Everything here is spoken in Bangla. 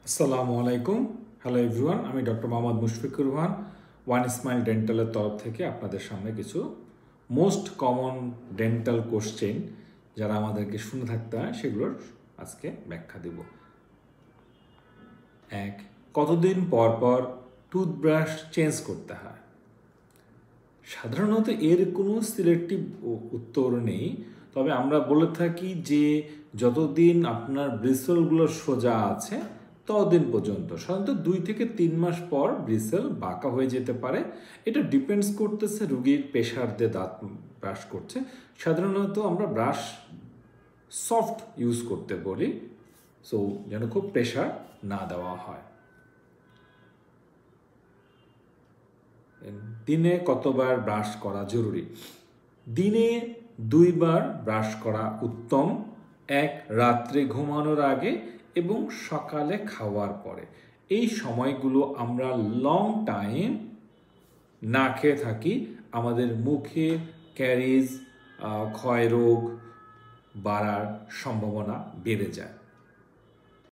আসসালামু আলাইকুম। হ্যালো এভরিওয়ান, আমি doctor Mohammad Mushfiqur Rahman one smile ডেন্টালের তরফ থেকে আপনাদের সামনে কিছু মোস্ট কমন ডেন্টাল কোশ্চেন যারা আমাদেরকে শুনে থাকতে হয় সেগুলোর আজকে ব্যাখ্যা দেব। এক, কতদিন পর পর টুথব্রাশ চেঞ্জ করতে হয়? সাধারণত এর কোনো সিলেক্টিভ উত্তর নেই, তবে আমরা বলে থাকি যে যতদিন আপনার ব্রিসেলগুলো সোজা আছে ততদিন পর্যন্ত, সাধারণত 2 থেকে 3 মাস পর ব্রিসেল বাঁকা হয়ে যেতে পারে। এটা ডিপেন্ডস করতেছে রুগীর প্রেশার দিয়ে দাঁত ব্রাশ করছে। সাধারণত আমরা ব্রাশ সফট ইউজ করতে বলি, সো যেন খুব প্রেশার না দেওয়া হয়। দিনে কতবার ব্রাশ করা জরুরি? দিনে 2 বার ব্রাশ করা উত্তম। এক, রাত্রে ঘুমানোর আগে এবং সকালে খাওয়ার পরে। এই সময়গুলো আমরা লং টাইম না খেয়ে থাকি, আমাদের মুখে ক্যারিজ ক্ষয়রোগ বাড়ার সম্ভাবনা বেড়ে যায়।